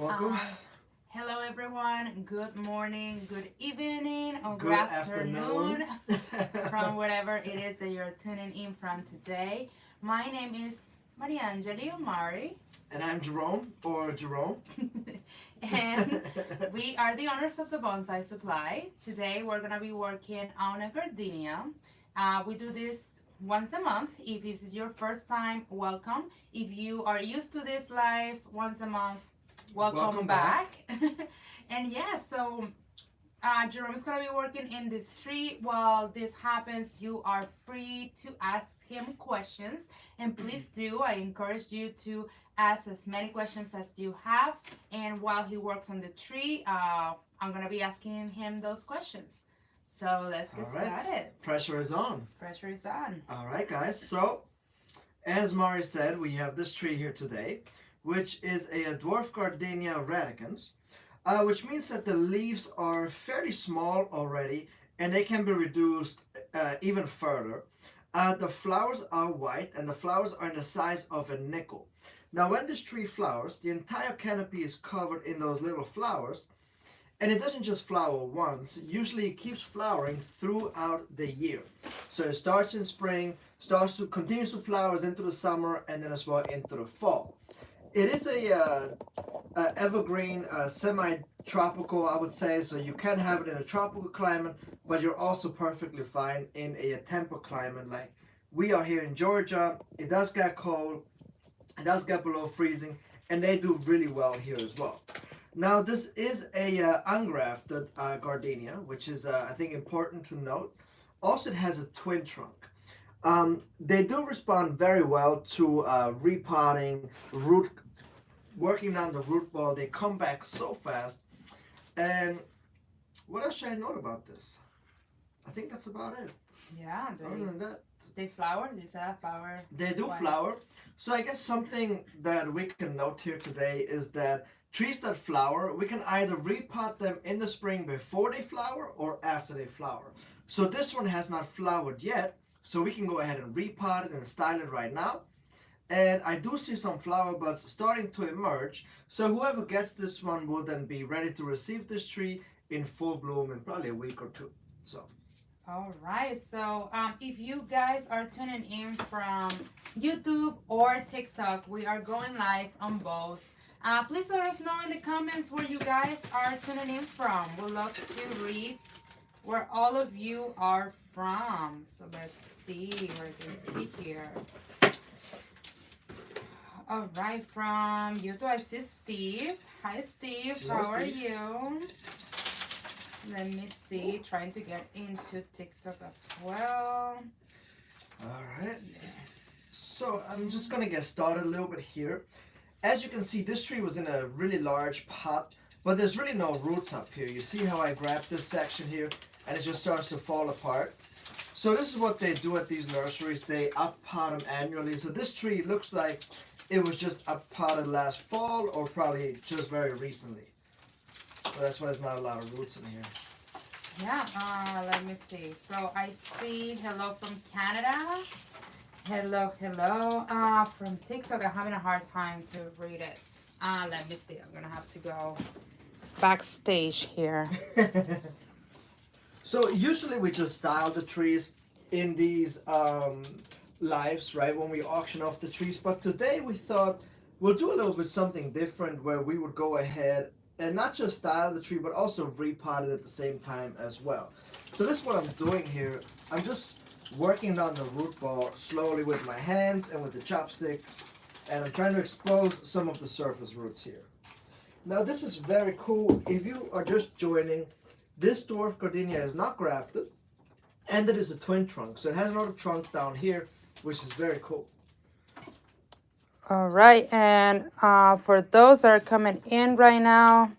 Welcome. Hello everyone, good morning, good evening, or Good afternoon. from whatever it is that you're tuning in from today. My name is Mariangeli Omari, And I'm Jerome, or Jerome. and we are the owners of the Bonsai Supply. Today we're going to be working on a gardenia. We do this once a month. If this is your first time, welcome. If you are used to this live once a month, welcome back. And yeah, so Jerome is gonna be working in this tree. While this happens, you are free to ask him questions, and please do. I encourage you to ask as many questions as you have. And while he works on the tree, I'm gonna be asking him those questions. So let's get started. Pressure is on. Pressure is on. All right, guys. So, as Mari said, we have this tree here today, which is a dwarf Gardenia radicans, which means that the leaves are fairly small already, and they can be reduced even further. The flowers are white, and the flowers are in the size of a nickel. Now, when this tree flowers, the entire canopy is covered in those little flowers, and it doesn't just flower once. Usually it keeps flowering throughout the year. So it starts in spring, continues to flowers into the summer, and then as well into the fall. It is a evergreen, semi-tropical, I would say, so you can have it in a tropical climate, but you're also perfectly fine in a temperate climate like we are here in Georgia. It does get cold, it does get below freezing, and they do really well here as well. Now, this is a ungrafted gardenia, which is, I think, important to note. Also, it has a twin trunk. They do respond very well to repotting, working down the root ball. They come back so fast. And what else should I note about this? I think that's about it. Yeah. Other than that, They flower? You said flower? they do flower. So I guess something that we can note here today is that trees that flower, we can either repot them in the spring before they flower or after they flower. So this one has not flowered yet, so we can go ahead and repot it and style it right now. And I do see some flower buds starting to emerge, so whoever gets this one will then be ready to receive this tree in full bloom in probably a week or two. So. All right, so if you guys are tuning in from YouTube or TikTok, we are going live on both. Please let us know in the comments where you guys are tuning in from. We'd love to read where all of you are from. So let's see where you can see here. All right, from YouTube, I see Steve. Hi, Steve. Hello, How are Steve. you? Let me see. Trying to get into TikTok as well. All right. So I'm just going to get started a little bit here. As you can see, this tree was in a really large pot, but there's really no roots up here. You see how I grabbed this section here, and it just starts to fall apart. So this is what they do at these nurseries. They up-pot them annually. So this tree looks like it was just up-potted last fall or probably just very recently. So that's why there's not a lot of roots in here. Yeah, let me see. So I see hello from Canada. Hello. From TikTok, I'm having a hard time to read it. Let me see. I'm going to have to go backstage here. So usually we just style the trees in these lives, right, when we auction off the trees. But today we thought we'll do a little bit something different where we would go ahead and not just style the tree, but also repot it at the same time as well. So this is what I'm doing here. I'm just working down the root ball slowly with my hands and with the chopstick, and I'm trying to expose some of the surface roots here. Now this is very cool. If you are just joining, this dwarf gardenia is not grafted, and it is a twin trunk, so it has another trunk down here, which is very cool. All right, and for those that are coming in right now,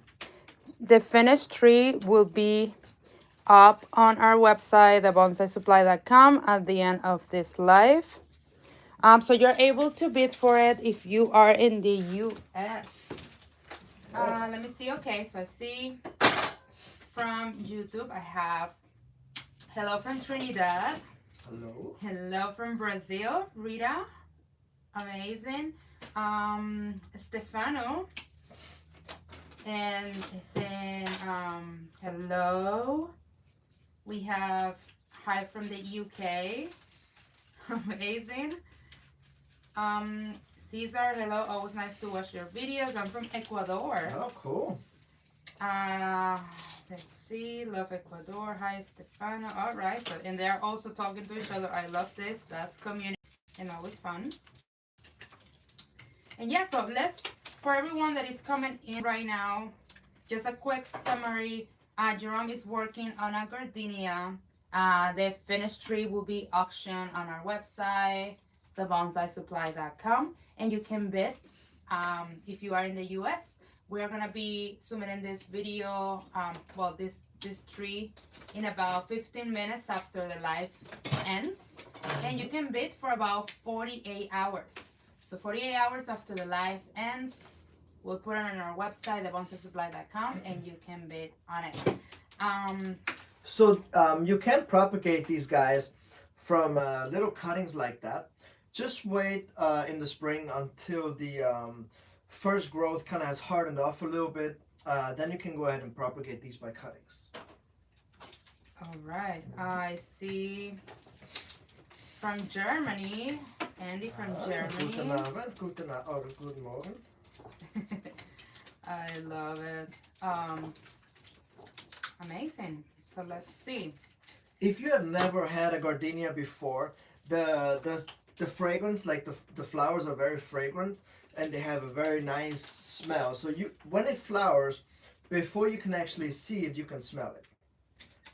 the finished tree will be up on our website, thebonsaisupply.com, at the end of this live. So you're able to bid for it if you are in the U.S. Let me see. Okay, so I see from YouTube, I have hello from Trinidad. Hello. Hello from Brazil, Rita. Amazing. Stefano. And it's saying, hello. We have hi from the UK. Amazing. Cesar, hello. Always nice to watch your videos. I'm from Ecuador. Oh, cool. Let's see. Love Ecuador. Hi, Stefano. All right. So, and they're also talking to each other. I love this. That's community and always fun. And yeah, so for everyone that is coming in right now, just a quick summary. Jerome is working on a gardenia. The finished tree will be auctioned on our website, thebonsai.supply.com, and you can bid. If you are in the US, we're gonna be submitting this video, this tree in about 15 minutes after the live ends, and you can bid for about 48 hours. So 48 hours after the live ends, we'll put it on our website, thebonsai.supply.com, and you can bid on it. So you can propagate these guys from little cuttings like that. Just wait in the spring until the first growth kind of has hardened off a little bit. Then you can go ahead and propagate these by cuttings. All right, I see from Germany, Andy from Germany. Guten Abend, guten Morgen. I love it. Amazing. So let's see. If you have never had a gardenia before, the fragrance, like the flowers are very fragrant and they have a very nice smell. So when it flowers, before you can actually see it, you can smell it.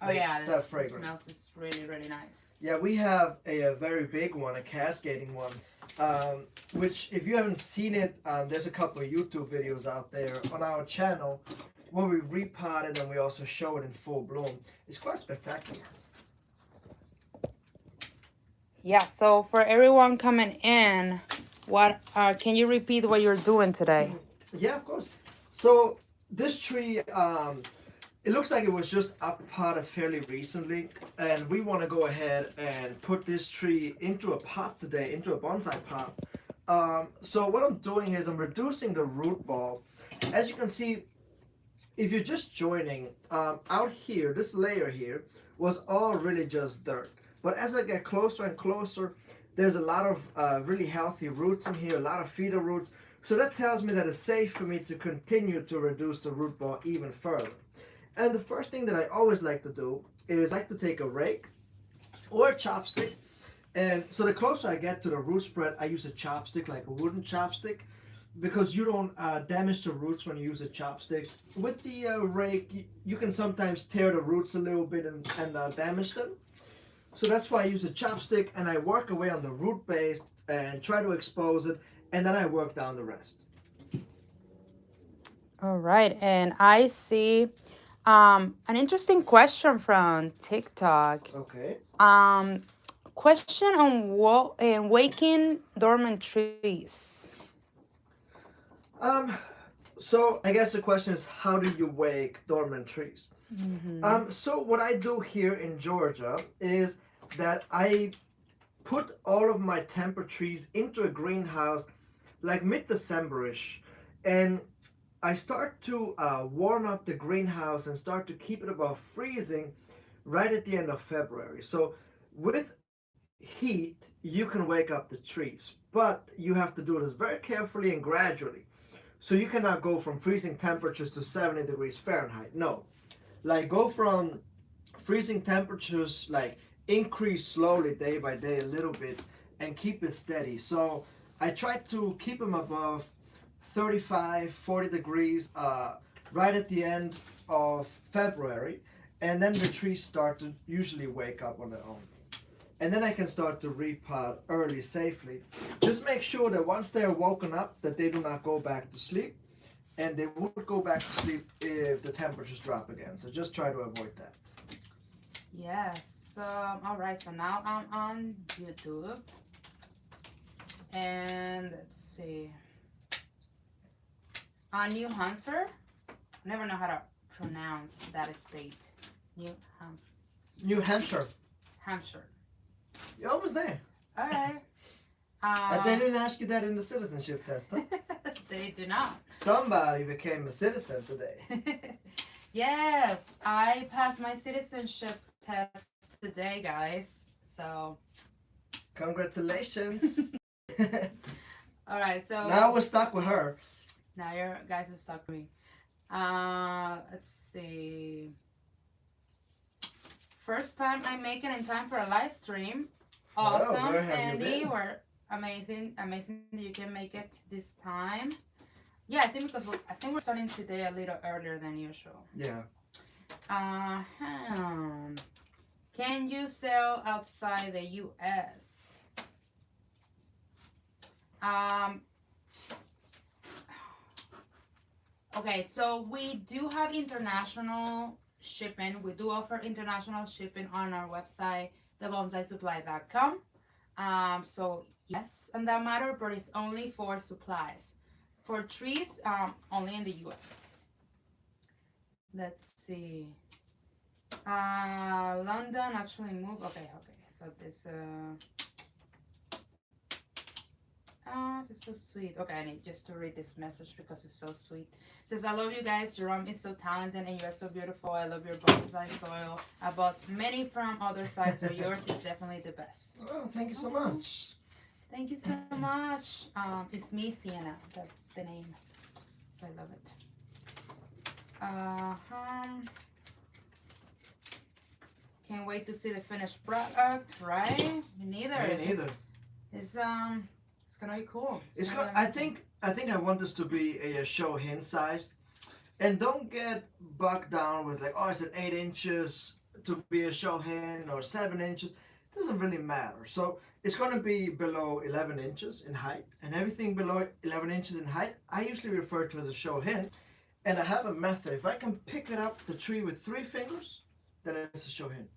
Oh like yeah, that it smells really, really nice. Yeah, we have a very big one, a cascading one, which if you haven't seen it, there's a couple of YouTube videos out there on our channel where we repot it and we also show it in full bloom. It's quite spectacular. Yeah, so for everyone coming in, can you repeat what you're doing today? Yeah, of course. So this tree, it looks like it was just uppotted fairly recently, and we want to go ahead and put this tree into a pot today, into a bonsai pot. So what I'm doing is I'm reducing the root ball. As you can see, if you're just joining, out here, this layer here was all really just dirt. But as I get closer and closer, there's a lot of really healthy roots in here, a lot of feeder roots. So that tells me that it's safe for me to continue to reduce the root ball even further. And the first thing that I always like to do is I like to take a rake or a chopstick. And so the closer I get to the root spread, I use a chopstick, like a wooden chopstick, because you don't damage the roots when you use a chopstick. With the rake, you can sometimes tear the roots a little bit and damage them. So that's why I use a chopstick, and I work away on the root base and try to expose it, and then I work down the rest. All right, and I see an interesting question from TikTok. Okay. Question on waking dormant trees. So I guess the question is, how do you wake dormant trees? Mm-hmm. So what I do here in Georgia is that I put all of my temper trees into a greenhouse like mid-December-ish, and I start to warm up the greenhouse and start to keep it above freezing right at the end of February. So with heat, you can wake up the trees, but you have to do this very carefully and gradually. So you cannot go from freezing temperatures to 70 degrees Fahrenheit. No. Like go from freezing temperatures, like increase slowly day by day a little bit and keep it steady. So I try to keep them above 35, 40 degrees right at the end of February, and then the trees start to usually wake up on their own. And then I can start to repot early safely. Just make sure that once they're woken up that they do not go back to sleep, and they would go back to sleep if the temperatures drop again. So just try to avoid that. Yes. All right, so now I'm on YouTube. And let's see. New Hampshire. Never know how to pronounce that state. New Hampshire. Hampshire. You're almost there. All right. They didn't ask you that in the citizenship test, huh? They do not. Somebody became a citizen today. Yes, I passed my citizenship test today, guys. So. Congratulations. All right, so. Now we're stuck with her. Now you guys are stuck with me. Let's see. First time I make it in time for a live stream. Awesome, Wow, where have you Andy. been? We're amazing that you can make it this time. Yeah, I think because we're starting today a little earlier than usual. Yeah. Can you sell outside the U.S.? Okay, so we do have international shipping. We do offer international shipping on our website, thebonsaisupply.com. So yes, on that matter, but it's only for supplies. For trees, only in the U.S. Let's see. London actually moved. Okay. So this. Oh, this is so sweet. Okay, I need just to read this message because it's so sweet. It says, I love you guys. Jerome is so talented and you are so beautiful. I love your bonsai soil. I bought many from other sites, but yours is definitely the best. Oh, thank you so much. Thank you so much. It's me, Sienna. That's the name. So I love it. Can't wait to see the finished product, right? Me neither. Me neither. It's gonna be cool. I think I want this to be a Shohin size, and don't get bogged down with like, oh, is it 8 inches to be a Shohin or 7 inches? It doesn't really matter. So it's gonna be below 11 inches in height, and everything below 11 inches in height, I usually refer to as a Shohin. And I have a method. If I can pick it up the tree with 3 fingers, then it's a Shohin.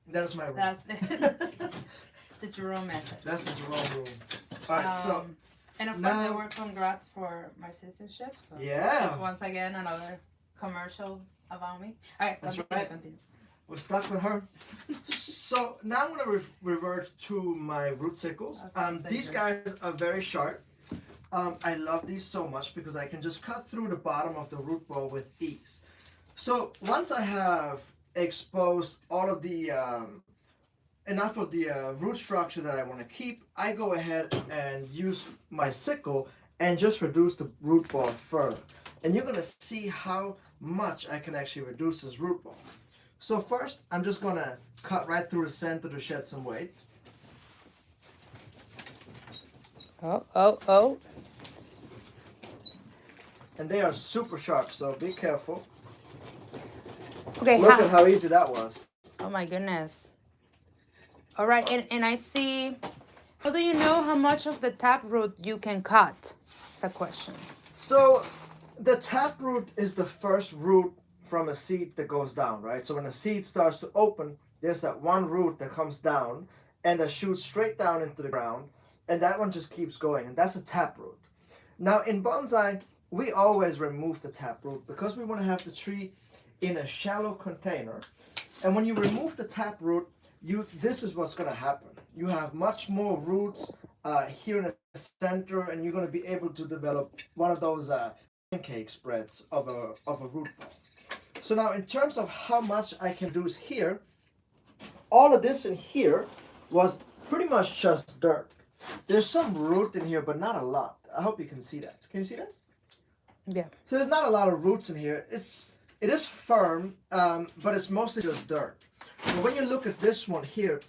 That is my rule. That's the Jerome method. That's the Jerome rule. Alright, so and of now, course I work congrats for my citizenship. So yeah. just once again another commercial about me. Alright, that's right. right. Continue. We're stuck with her. So now I'm gonna revert to my root sickles. These guys are very sharp. I love these so much because I can just cut through the bottom of the root ball with ease. So once I have exposed all of the enough of the root structure that I want to keep, I go ahead and use my sickle and just reduce the root ball further. And you're gonna see how much I can actually reduce this root ball. So first, I'm just gonna cut right through the center to shed some weight. Oh. And they are super sharp, so be careful. Okay. Look at how easy that was. Oh my goodness. All right, and I see. How do you know how much of the taproot you can cut? It's a question. So the taproot is the first root from a seed that goes down, right? So when a seed starts to open, there's that one root that comes down and that shoots straight down into the ground, and that one just keeps going, and that's a taproot. Now in bonsai, we always remove the taproot because we want to have the tree in a shallow container. And when you remove the taproot, this is what's going to happen. You have much more roots here in the center, and you're going to be able to develop one of those pancake spreads of a root ball. So now in terms of how much I can do here, all of this in here was pretty much just dirt. There's some root in here, but not a lot. I hope you can see that. Can you see that? Yeah. So there's not a lot of roots in here. It is firm, but it's mostly just dirt. But when you look at this one here,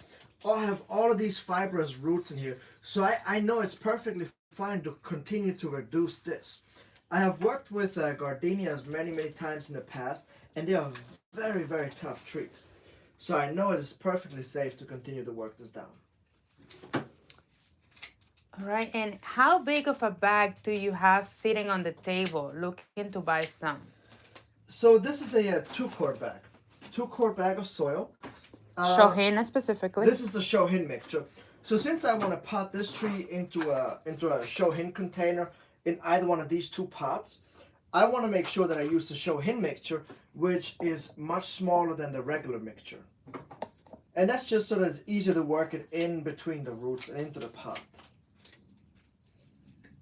I have all of these fibrous roots in here. So I know it's perfectly fine to continue to reduce this. I have worked with gardenias many times in the past, and they are very, very tough trees. So I know it is perfectly safe to continue to work this down. All right, and how big of a bag do you have sitting on the table looking to buy some? So this is a 2-quart bag. 2-quart bag of soil. Shohin specifically. This is the Shohin mixture. So since I want to pot this tree into a Shohin container in either one of these 2 pots, I want to make sure that I use the Shohin mixture, which is much smaller than the regular mixture. And that's just so that it's easier to work it in between the roots and into the pot.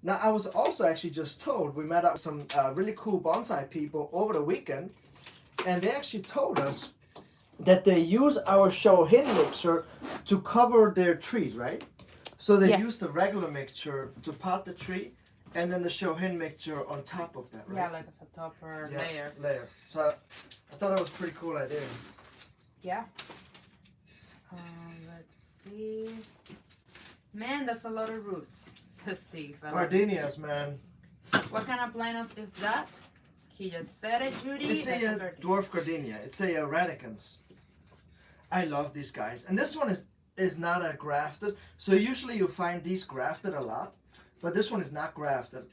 Now, I was also actually just told, we met up with some really cool bonsai people over the weekend, and they actually told us that they use our Shohin mixer to cover their trees, right? So they Yeah. use the regular mixture to pot the tree, and then the Shohin mixture on top of that, right? Yeah, like as a topper layer. So I thought it was a pretty cool idea. Yeah. Let's see. Man, that's a lot of roots, says Steve. Gardenias, man. What kind of plant is that? He just said it, Judy. It's That's a gardenia. dwarf gardenia. It's a radicans. I love these guys. And this one is not a grafted. So usually you find these grafted a lot. But this one is not grafted.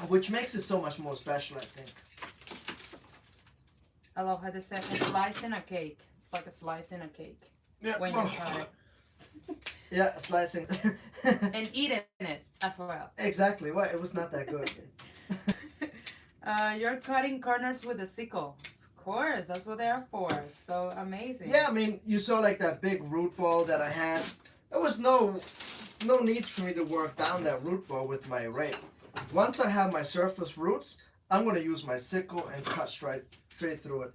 Which makes it so much more special, I think. I love how they say a slice in a cake. It's like a slice in a cake Yeah. when you try it. Yeah, slicing. And eating it as well. Exactly. Well, it was not that good. You're cutting corners with a sickle. Of course, that's what they are for. So amazing. Yeah, I mean, you saw like that big root ball that I had. There was no need for me to work down that root ball with my rake. Once I have my surface roots, I'm going to use my sickle and cut straight through it.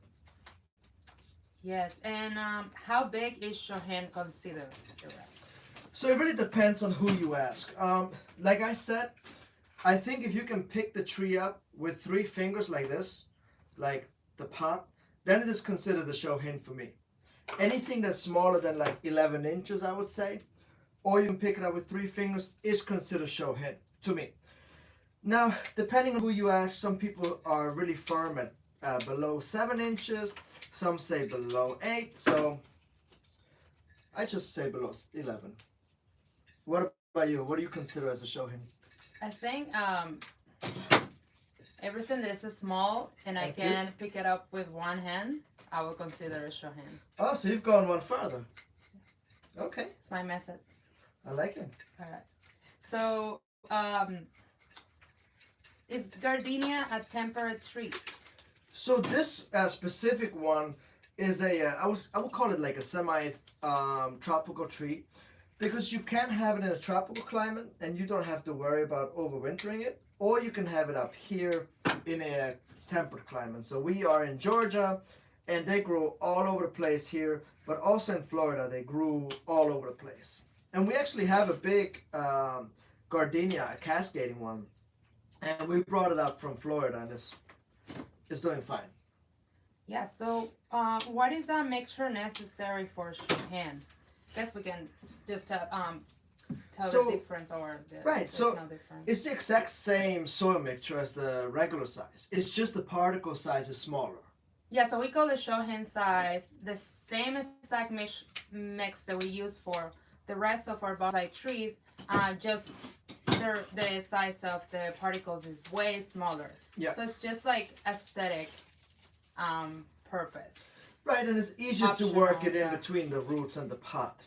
Yes, and how big is Shohin considered? So it really depends on who you ask. Like I said, I think if you can pick the tree up with 3 fingers like this, like the pot, then it is considered a Shohin for me. Anything that's smaller than like 11 inches, I would say, or you can pick it up with 3 fingers, is considered Shohin to me. Now, depending on who you ask, some people are really firm at below 7 inches. Some say below 8. So I just say below 11. What about you? What do you consider as a Shohin? I think everything that is small and I can pick it up with one hand, I will consider a Shohin. Oh, so you've gone one further. Okay. It's my method. I like it. All right. So, is gardenia a temperate tree? So this specific one is I would call it like a semi-tropical tree, because you can have it in a tropical climate and you don't have to worry about overwintering it, or you can have it up here in a temperate climate. So we are in Georgia, and they grow all over the place here, but also in Florida they grew all over the place. And we actually have a big gardenia, a cascading one, and we brought it up from Florida, and it's doing fine. Yeah, so what is a mixture necessary for Shohin? Guess we can just tell the difference, or right. So no difference. it's the exact same soil mixture as the regular size. It's just the particle size is smaller. Yeah, so we call the Shohin size the same exact mix that we use for the rest of our bonsai trees. Just the size of the particles is way smaller. Yeah. So it's just like aesthetic purpose. Right, and it's easier Optional, to work it in yeah. between the roots and the pot.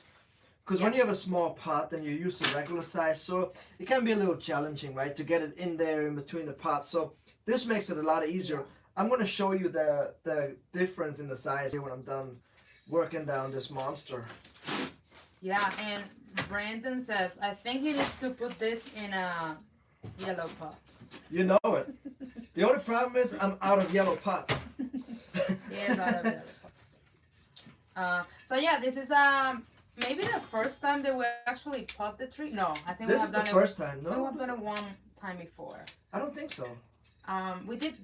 Because Yeah. when you have a small pot and you use the regular size soil, it can be a little challenging, right, to get it in there in between the pots. So this makes it a lot easier. Yeah. I'm going to show you the difference in the size here when I'm done working down this monster. Yeah, and Brandon says, I think he needs to put this in a yellow pot. You know it. The only problem is I'm out of yellow pots. He is out of yellow pots. So yeah, this is maybe the first time that we actually pot the tree. No, I think This we is have the done first time, it. We no? have done it one time before. I don't think so. We did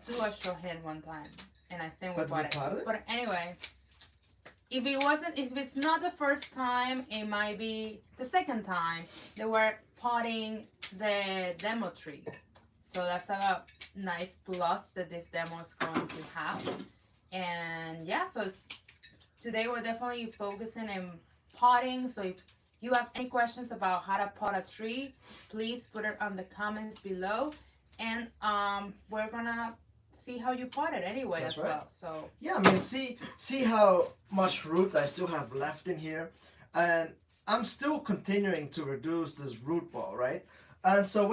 do a Shohin one time, and I think we But we potted potted it? But anyway, if it's not the first time, it might be the second time they were potting the demo tree. So that's a nice plus that this demo is going to have. And yeah, so today we're definitely focusing on potting. So if you have any questions about how to pot a tree, please put it on the comments below. And we're gonna see how you pot it anyway. That's as right. well. So Yeah, I mean, see how much root I still have left in here, and I'm still continuing to reduce this root ball, right? And so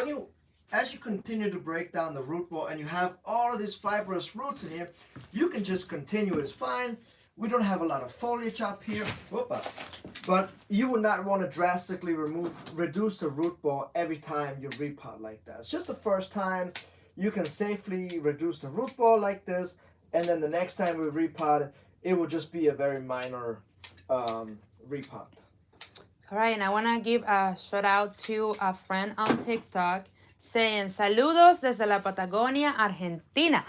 as you continue to break down the root ball and you have all of these fibrous roots in here, you can just continue, it's fine. we don't have a lot of foliage up here. Whoopa. But you would not want to drastically reduce the root ball every time you repot like that. It's just the first time you can safely reduce the root ball like this, and then the next time we repot it, it will just be a very minor repot. All right, and I want to give a shout out to a friend on TikTok saying saludos desde la Patagonia, Argentina.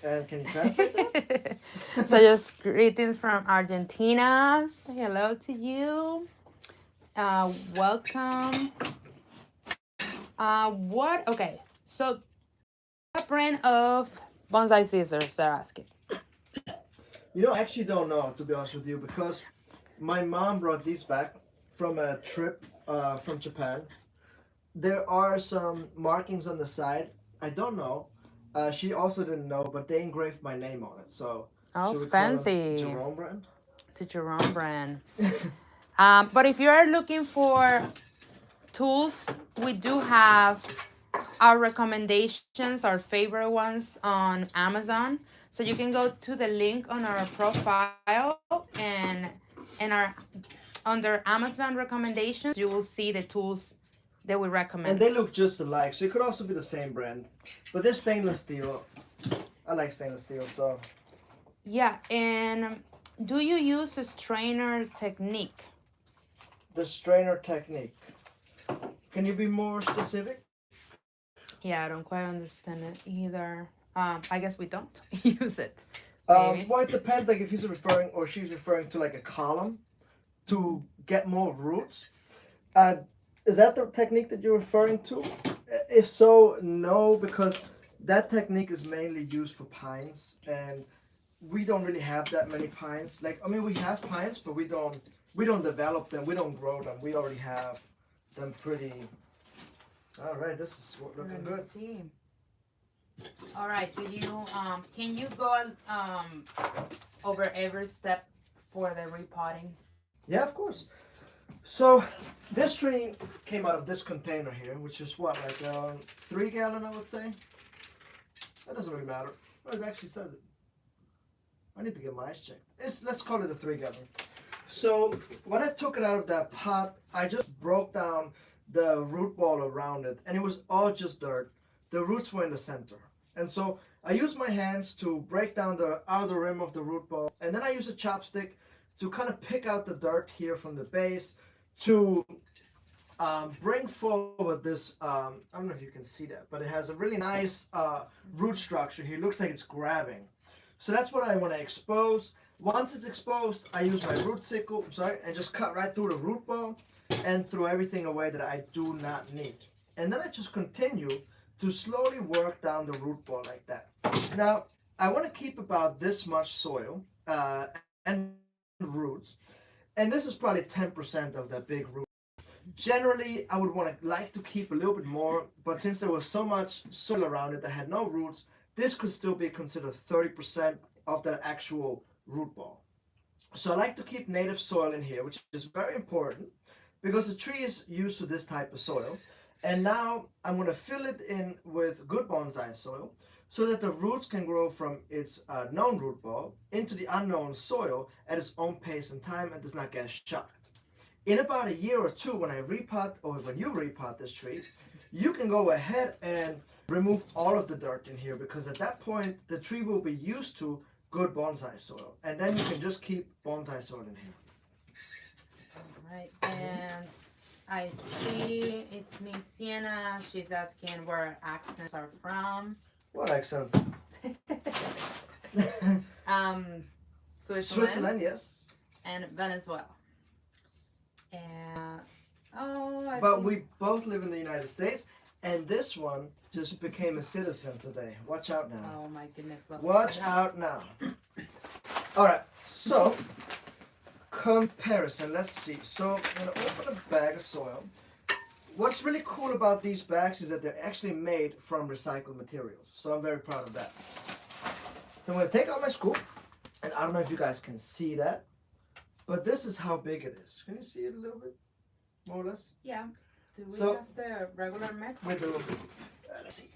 And can you translate that? So just greetings from Argentina. Say hello to you. Welcome. Okay, so what brand of bonsai scissors they're asking? You know, I actually don't know, to be honest with you, because my mom brought these back from a trip from Japan. There are some markings on the side. I don't know. She also didn't know, but they engraved my name on it. So, oh, fancy. Jerome brand? The Jerome brand. But if you are looking for tools, we do have our recommendations, our favorite ones on Amazon. So you can go to the link on our profile and our under Amazon recommendations, you will see the tools that we recommend. And they look just alike, so it could also be the same brand. But they're stainless steel. I like stainless steel, so. Yeah, and do you use a strainer technique? The strainer technique. Can you be more specific? Yeah, I don't quite understand it either. I guess we don't use it. Well, it depends. Like if he's referring or she's referring to like a column to get more roots. Is that the technique that you're referring to? If so, no, because that technique is mainly used for pines, and we don't really have that many pines. Like I mean, we have pines, but we don't develop them. We don't grow them. We already have them pretty. All right, this is looking good. See. All right, so you can you go over every step for the repotting? Yeah, of course. So this tree came out of this container here, which is what, like 3 gallon, I would say. That doesn't really matter. Well, it actually says it. I need to get my eyes checked. Let's call it a 3 gallon. So when I took it out of that pot, I just broke down the root ball around it, and it was all just dirt. The roots were in the center. And so I used my hands to break down the outer rim of the root ball, and then I used a chopstick to kind of pick out the dirt here from the base to bring forward this, I don't know if you can see that, but it has a really nice root structure here. It looks like it's grabbing. So that's what I want to expose. Once it's exposed, I use my root sickle, and just cut right through the root ball and throw everything away that I do not need. And then I just continue to slowly work down the root ball like that. Now, I want to keep about this much soil and roots, and this is probably 10% of that big root. Generally, I would like to keep a little bit more, but since there was so much soil around it that had no roots, this could still be considered 30% of the actual root ball. So I like to keep native soil in here, which is very important because the tree is used to this type of soil. And now I'm going to fill it in with good bonsai soil so that the roots can grow from its known root ball into the unknown soil at its own pace and time and does not get shocked. In about a year or two, when I repot, or when you repot this tree, you can go ahead and remove all of the dirt in here, because at that point the tree will be used to good bonsai soil, and then you can just keep bonsai soil in here. All right, and I see it's Miss Sienna. She's asking where accents are from. What accents? Switzerland, yes. and Venezuela. And but we both live in the United States, and this one just became a citizen today. Watch out now. Oh my goodness. Watch out now. All right, so comparison. Let's see. So I'm going to open a bag of soil. What's really cool about these bags is that they're actually made from recycled materials. So I'm very proud of that. So I'm going to take out my scoop, and I don't know if you guys can see that, but this is how big it is. Can you see it a little bit? More or less? Yeah. Do we have the regular mix? We do. Let's see.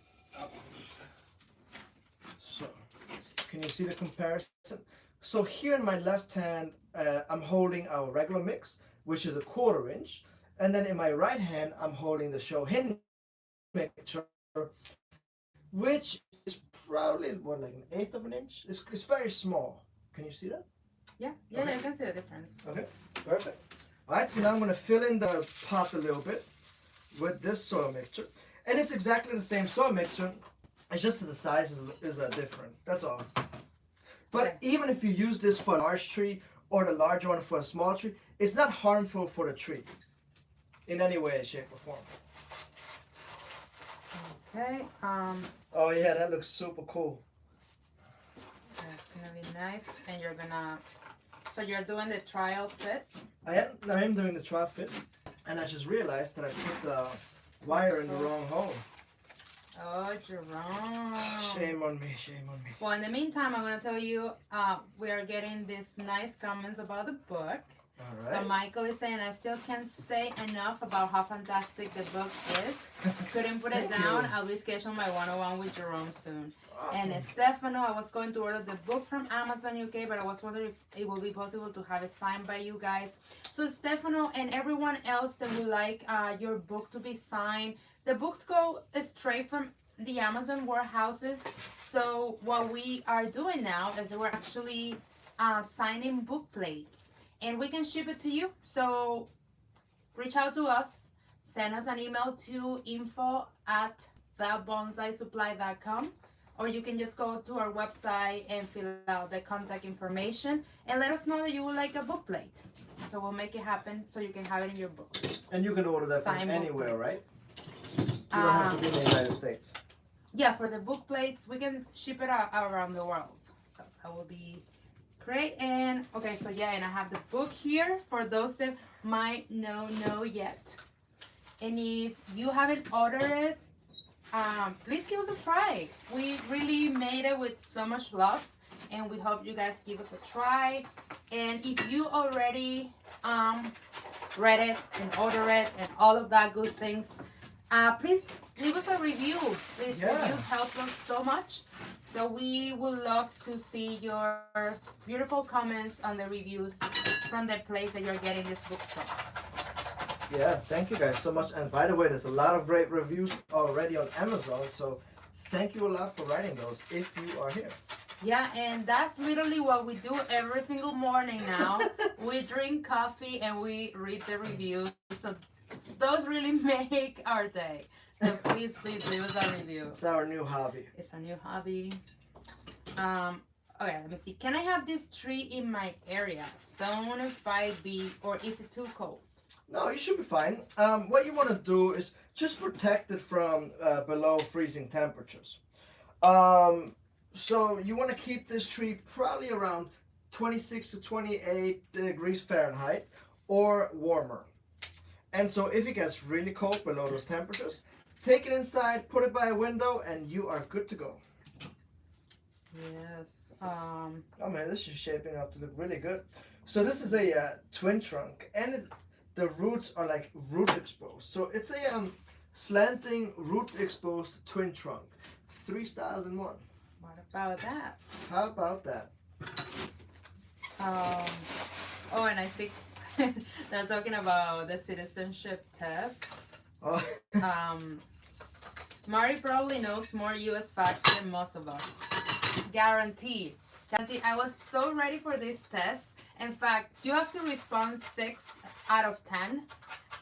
So, can you see the comparison? So here in my left hand, I'm holding our regular mix, which is a 1/4 inch. And then in my right hand, I'm holding the Shohin mixture, which is probably, what, like 1/8 of an inch? It's very small. Can you see that? Yeah, yeah, Okay. yeah, I can see the difference. Okay, perfect. All right, so now I'm going to fill in the pot a little bit with this soil mixture. And it's exactly the same soil mixture, it's just that the size is different. That's all. But even if you use this for a large tree or the large one for a small tree, it's not harmful for the tree in any way, shape, or form. Okay, Oh yeah, that looks super cool. that's gonna be nice. And you're gonna, so you're doing the trial fit? I am doing the trial fit, and I just realized that I put the wire in the wrong hole. Oh, Jerome. Shame on me, shame on me. Well, in the meantime, I'm going to tell you, we are getting these nice comments about the book. All right. So Michael is saying, I still can't say enough about how fantastic the book is. Couldn't put it Thank down. you. I'll be scheduling my one-on-one with Jerome soon. Awesome. And Stefano, I was going to order the book from Amazon UK, but I was wondering if it will be possible to have it signed by you guys. So Stefano and everyone else that would like your book to be signed, the books go straight from the Amazon warehouses. So what we are doing now is we're actually signing book plates, and we can ship it to you. So reach out to us, send us an email to info@thebonsaisupply.com, or you can just go to our website and fill out the contact information and let us know that you would like a book plate. So we'll make it happen so you can have it in your book. And you can order that from Sign book anywhere, plate. right? You don't have to be in the United States. Yeah, for the book plates, we can ship it out around the world. So that will be great. And okay, so yeah, and I have the book here for those that might not know yet. And if you haven't ordered it, please give us a try. We really made it with so much love, and we hope you guys give us a try. And if you already read it and order it and all of that good things, please leave us a review. These reviews help us so much. So we would love to see your beautiful comments on the reviews from the place that you're getting this book from. Yeah, thank you guys so much. And by the way, there's a lot of great reviews already on Amazon, so thank you a lot for writing those if you are here. Yeah, and that's literally what we do every single morning now. We drink coffee and we read the reviews. So those really make our day. So please leave us a review. It's our new hobby. It's a new hobby. Okay, let me see. Can I have this tree in my area? Zone 5B, or is it too cold? No, you should be fine. What you want to do is just protect it from below freezing temperatures. So you want to keep this tree probably around 26 to 28 degrees Fahrenheit or warmer. And so if it gets really cold below those temperatures, take it inside, put it by a window, and you are good to go. Yes. Oh man, this is shaping up to look really good. So this is a twin trunk, and the roots are like root exposed. So it's a slanting root exposed twin trunk. 3 styles in one. What about that? How about that? Oh, and I see they're talking about the citizenship test. Oh. Mari probably knows more US facts than most of us. Guaranteed. Guaranteed. I was so ready for this test. In fact, you have to respond 6 out of 10.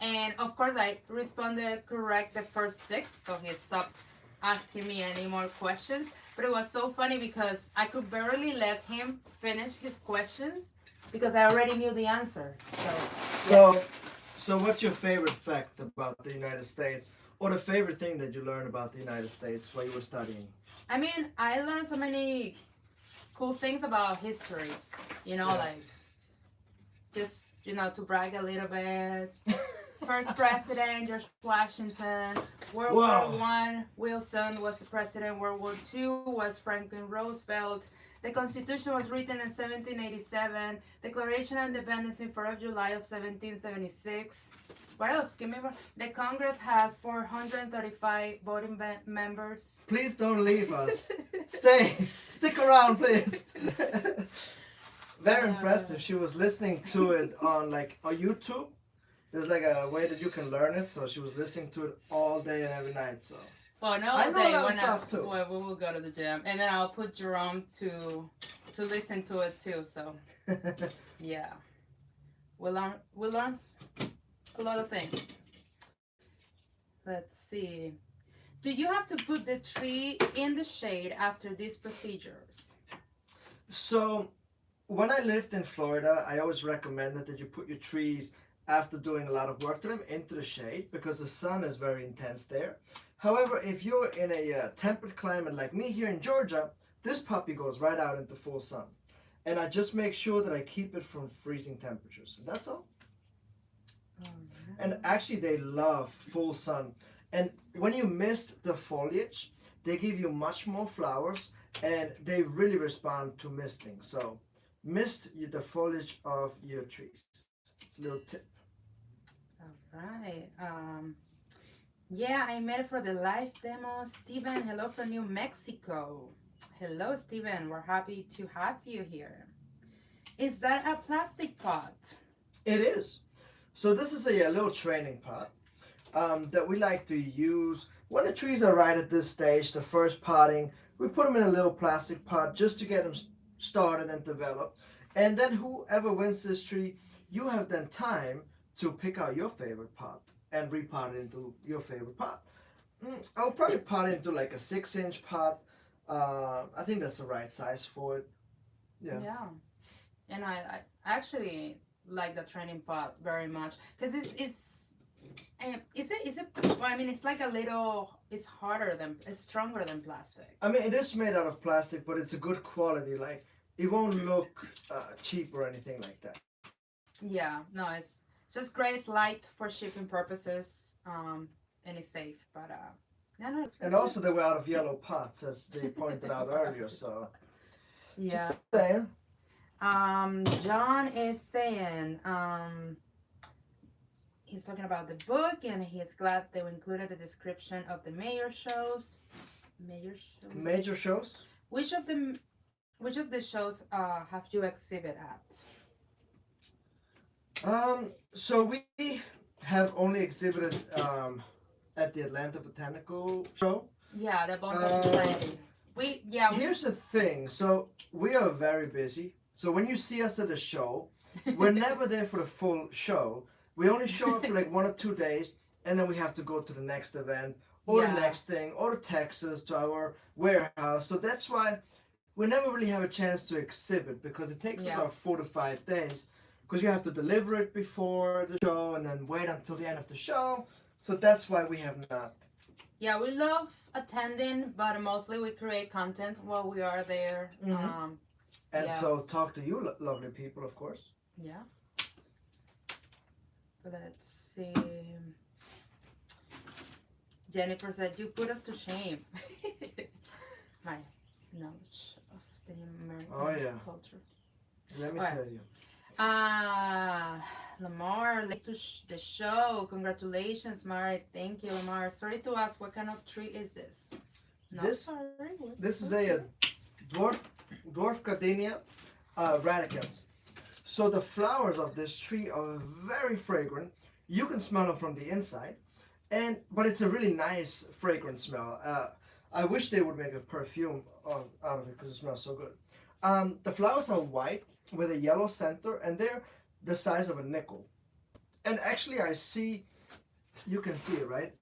And of course, I responded correct the first 6. So he stopped asking me any more questions. But it was so funny because I could barely let him finish his questions because I already knew the answer. So what's your favorite fact about the United States, or the favorite thing that you learned about the United States while you were studying? I mean, I learned so many cool things about history, like just, to brag a little bit. First president, George Washington. World War I, Wilson was the president. World War II was Franklin Roosevelt. The Constitution was written in 1787. Declaration of Independence in 4th of July of 1776. What else? Give me one. The Congress has 435 voting members. Please don't leave us. Stick around, please. Very impressive. She was listening to it on YouTube. There's like a way that you can learn it. So she was listening to it all day and every night. So Well, no, I know day a lot of when stuff too. well, we will go to the gym, and then I'll put Jerome to listen to it too. So yeah, we'll learn a lot of things. Let's see. Do you have to put the tree in the shade after these procedures? So when I lived in Florida, I always recommended that you put your trees after doing a lot of work to them into the shade because the sun is very intense there. However, if you're in a temperate climate like me here in Georgia, this puppy goes right out into full sun. And I just make sure that I keep it from freezing temperatures. That's all. And actually they love full sun. And when you mist the foliage, they give you much more flowers and they really respond to misting. So mist the foliage of your trees. It's a little tip. All right. Yeah, I made it for the live demo. Steven, hello from New Mexico. Hello, Steven. We're happy to have you here. Is that a plastic pot? It is. So this is a little training pot that we like to use when the trees are right at this stage, the first potting. We put them in a little plastic pot just to get them started and developed. And then whoever wins this tree, you have then time to pick out your favorite pot and repot it into your favorite pot. I'll probably pot it into like a 6-inch pot. I think that's the right size for it. Yeah. Yeah. And I actually like the training pot very much because it's I mean it's like a little, it's stronger than plastic. I mean it is made out of plastic, but it's a good quality. Like it won't look cheap or anything like that. Yeah, no, it's just great. It's light for shipping purposes, and it's safe. But no, it's And also they were out of yellow pots, as they pointed out earlier. So yeah. just saying. John is saying, he's talking about the book, and he's glad they included the description of the major shows. Major shows. Which of the shows have you exhibit at? So we have only exhibited at the Atlanta Botanical Show. Yeah, the Bonsai Supply. Here's the thing. So we are very busy. So when you see us at a show, we're never there for the full show. We only show up for like 1 or 2 days, and then we have to go to the next event or the next thing or to Texas to our warehouse. So that's why we never really have a chance to exhibit because it takes about 4 to 5 days. Because you have to deliver it before the show and then wait until the end of the show. So that's why we have not. Yeah, we love attending, but mostly we create content while we are there. Mm-hmm. So talk to you lovely people, of course. Yeah. Let's see. Jennifer said, you put us to shame. My knowledge of the American culture. Let me tell you. Lamar, late to the show. Congratulations, Mari. Thank you, Lamar. Sorry to ask, what kind of tree is this? This is a dwarf Gardenia radicans. So the flowers of this tree are very fragrant. You can smell them from the inside, but it's a really nice fragrant smell. I wish they would make a perfume out of it because it smells so good. The flowers are white with a yellow center, and they're the size of a nickel. And actually you can see it, right?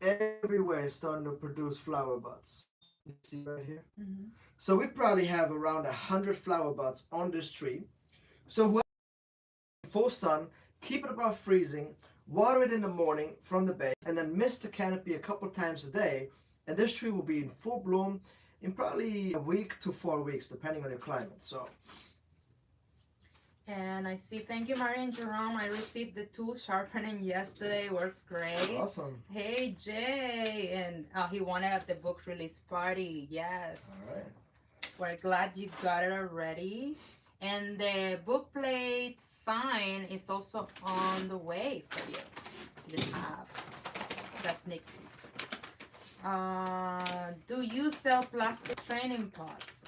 Everywhere it's starting to produce flower buds. You see right here? Mm-hmm. So we probably have around 100 flower buds on this tree. So whoever in full sun, keep it above freezing, water it in the morning from the base, and then mist the canopy a couple times a day, and this tree will be in full bloom in probably a week to 4 weeks, depending on your climate. So. And I see, thank you, Mari and Jerome. I received the tool sharpening yesterday. Works great. Awesome. Hey, Jay. And he won it at the book release party. Yes. All right. We're glad you got it already. And the book plate sign is also on the way for you. So you have that sneak peek. Do you sell plastic training pots?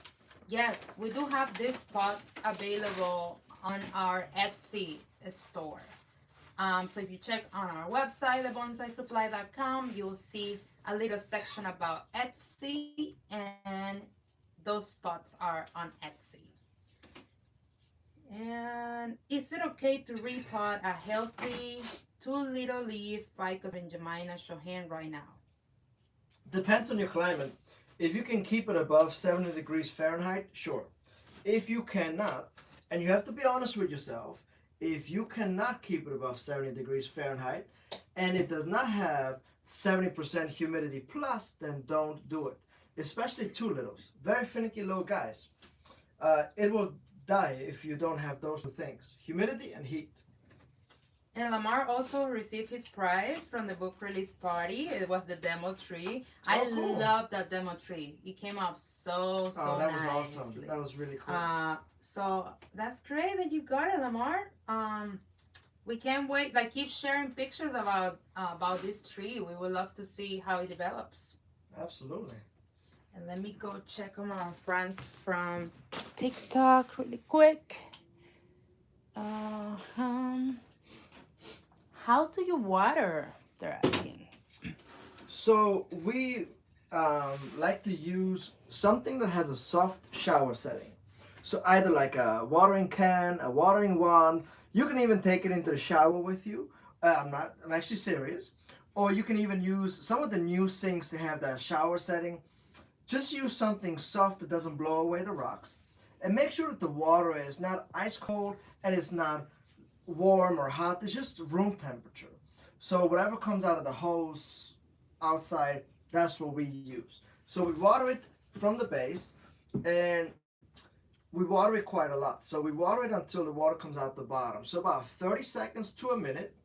Yes, we do have these pots available on our Etsy store. So if you check on our website, thebonsaisupply.com, you'll see a little section about Etsy, and those pots are on Etsy. And is it okay to repot a healthy 2 little leaf ficus in Jemina Shohin right now? Depends on your climate. If you can keep it above 70 degrees Fahrenheit, sure. If you cannot, and you have to be honest with yourself, if you cannot keep it above 70 degrees Fahrenheit and it does not have 70% humidity plus, then don't do it. Especially 2 littles. Very finicky little guys. It will die if you don't have those two things, humidity and heat. And Lamar also received his prize from the book release party. It was the demo tree. I cool. love that demo tree. It came out so that was nicely. awesome. That was really cool. So that's great that you got it, Lamar. We can't wait. Like, keep sharing pictures about this tree. We would love to see how it develops. Absolutely. And let me go check on our friends from TikTok really quick. How do you water? They're asking. So we like to use something that has a soft shower setting. So either like a watering can, a watering wand. You can even take it into the shower with you. I'm actually serious. Or you can even use some of the new sinks that have that shower setting. Just use something soft that doesn't blow away the rocks. And make sure that the water is not ice cold and it's not warm or hot. It's just room temperature. So whatever comes out of the hose outside, that's what we use. So we water it from the base, and we water it quite a lot. So we water it until the water comes out the bottom. So about 30 seconds to a minute.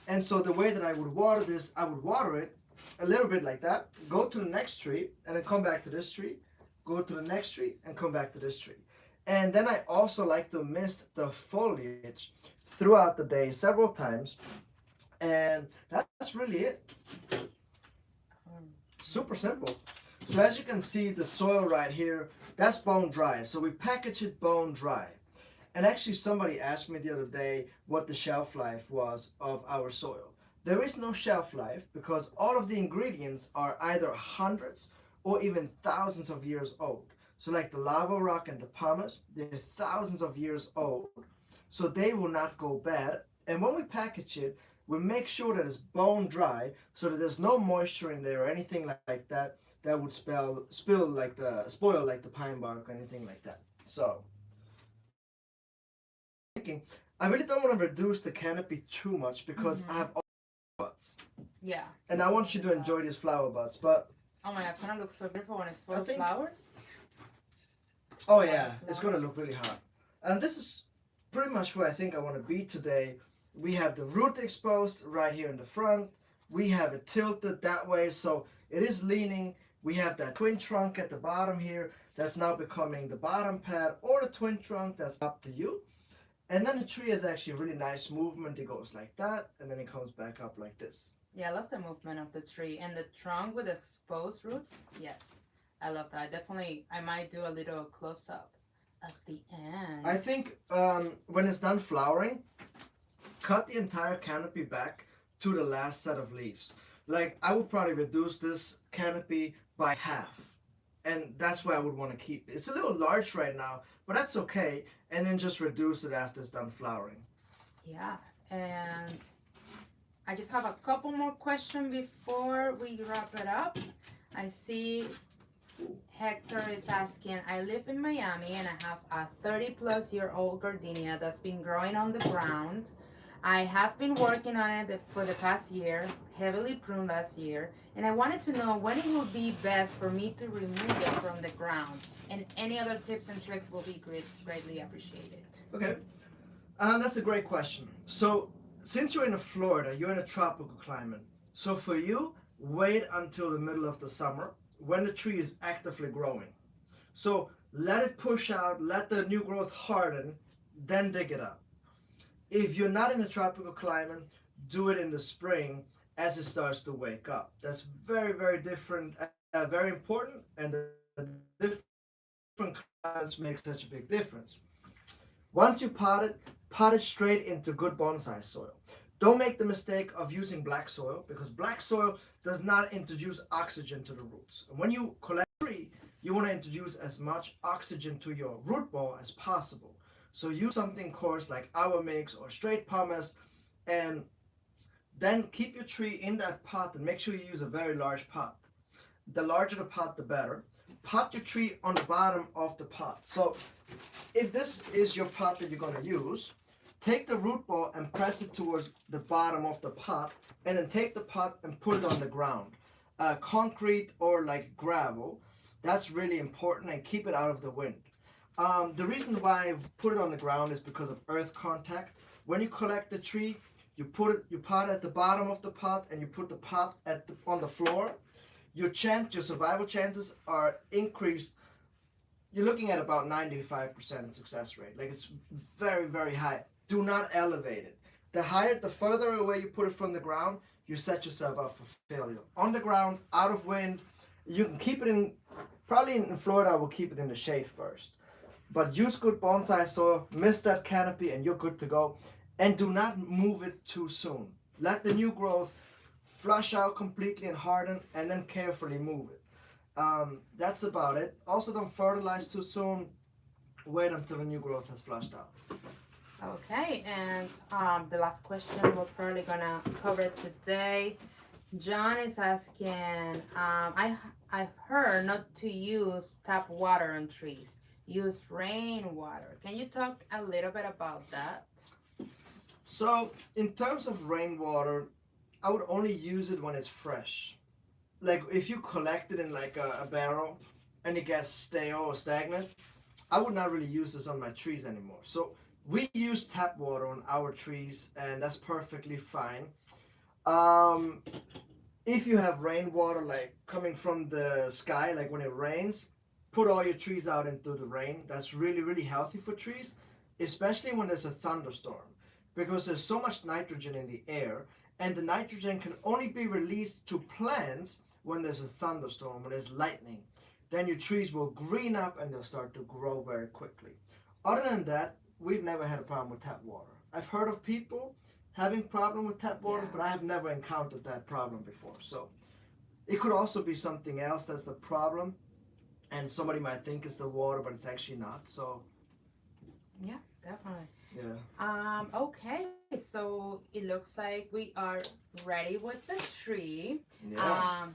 And so the way that I would water this, I would water it a little bit like that, go to the next tree, and then come back to this tree, go to the next tree, and come back to this tree. And then I also like to mist the foliage throughout the day several times. And that's really it. Super simple. So as you can see, the soil right here, that's bone dry. So we package it bone dry. And actually somebody asked me the other day what the shelf life was of our soil. There is no shelf life because all of the ingredients are either hundreds or even thousands of years old. So like the lava rock and the pumice, they're thousands of years old. So they will not go bad. And when we package it, we make sure that it's bone dry so that there's no moisture in there or anything like that that would spoil like the pine bark or anything like that. So I really don't want to reduce the canopy too much because I have all buds. Yeah. And I want you to enjoy these flower buds, but oh my god, it's gonna look so beautiful when it's full of flowers. Oh yeah, it's gonna look really hot. And this is pretty much where I think I want to be today. We have the root exposed right here in the front. We have it tilted that way so it is leaning. We have that twin trunk at the bottom here that's now becoming the bottom pad or the twin trunk, that's up to you. And then the tree has actually a really nice movement. It goes like that and then it comes back up like this. Yeah, I love the movement of the tree and the trunk with exposed roots. Yes, I love that. I might do a little close up at the end. I think when it's done flowering, cut the entire canopy back to the last set of leaves. Like I would probably reduce this canopy by half. And that's where I would want to keep it. It's a little large right now, but that's okay. And then just reduce it after it's done flowering. Yeah, and I just have a couple more questions before we wrap it up. I see Hector is asking, I live in Miami and I have a 30-plus-year-old gardenia that's been growing on the ground. I have been working on it for the past year, heavily pruned last year, and I wanted to know when it would be best for me to remove it from the ground. And any other tips and tricks will be greatly appreciated. Okay, that's a great question. So since you're in Florida, you're in a tropical climate. So for you, wait until the middle of the summer when the tree is actively growing. So let it push out, let the new growth harden, then dig it up. If you're not in a tropical climate, do it in the spring as it starts to wake up. That's very, very different, very important, and the difference different climates make such a big difference. Once you pot it straight into good bonsai soil. Don't make the mistake of using black soil, because black soil does not introduce oxygen to the roots. And when you collect a tree, you want to introduce as much oxygen to your root ball as possible. So use something coarse like our mix or straight pumice, and then keep your tree in that pot, and make sure you use a very large pot. The larger the pot, the better. Pot your tree on the bottom of the pot. So if this is your pot that you're going to use, take the root ball and press it towards the bottom of the pot, and then take the pot and put it on the ground. Concrete or like gravel, that's really important, and keep it out of the wind. The reason why I put it on the ground is because of earth contact. When you collect the tree, you pot it at the bottom of the pot, and you put the pot on the floor. Your survival chances are increased. You're looking at about 95% success rate. Like, it's very, very high. Do not elevate it. The further away you put it from the ground, you set yourself up for failure. On the ground, out of wind, you can keep it probably in Florida, I will keep it in the shade first. But use good bonsai soil, mist that canopy, and you're good to go. And do not move it too soon. Let the new growth flush out completely and harden, and then carefully move it. That's about it. Also, don't fertilize too soon. Wait until the new growth has flushed out. Okay, and the last question we're probably gonna cover today. John is asking, I've heard not to use tap water on trees. Use rainwater. Can you talk a little bit about that? So, in terms of rainwater, I would only use it when it's fresh. Like, if you collect it in like a barrel and it gets stale or stagnant, I would not really use this on my trees anymore. So we use tap water on our trees, and that's perfectly fine. If you have rainwater like coming from the sky, like when it rains, put all your trees out into the rain. That's really, really healthy for trees, especially when there's a thunderstorm, because there's so much nitrogen in the air, and the nitrogen can only be released to plants when there's a thunderstorm, when there's lightning. Then your trees will green up and they'll start to grow very quickly. Other than that, we've never had a problem with tap water. I've heard of people having problem with tap water, but I have never encountered that problem before. So it could also be something else that's the problem, and somebody might think it's the water, but it's actually not. So yeah, definitely. Yeah. Okay, so it looks like we are ready with the tree. Yeah.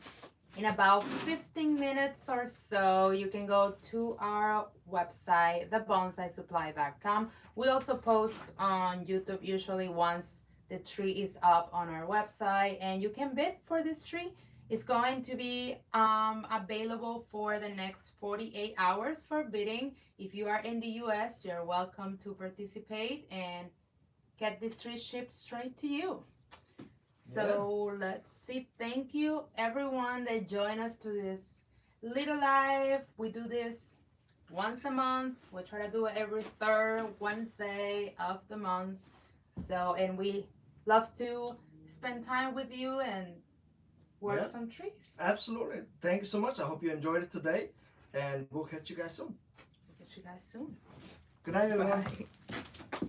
In about 15 minutes or so, you can go to our website, thebonsaisupply.com. We also post on YouTube usually once the tree is up on our website, and you can bid for this tree. It's going to be available for the next 48 hours for bidding. If you are in the US, you're welcome to participate and get this tree shipped straight to you. So let's see. Thank you everyone that joined us to this little live. We do this once a month. We try to do it every third Wednesday of the month. So, and we love to spend time with you and work some trees. Absolutely. Thank you so much. I hope you enjoyed it today, and we'll catch you guys soon. We'll catch you guys soon. Good night, everyone. Bye.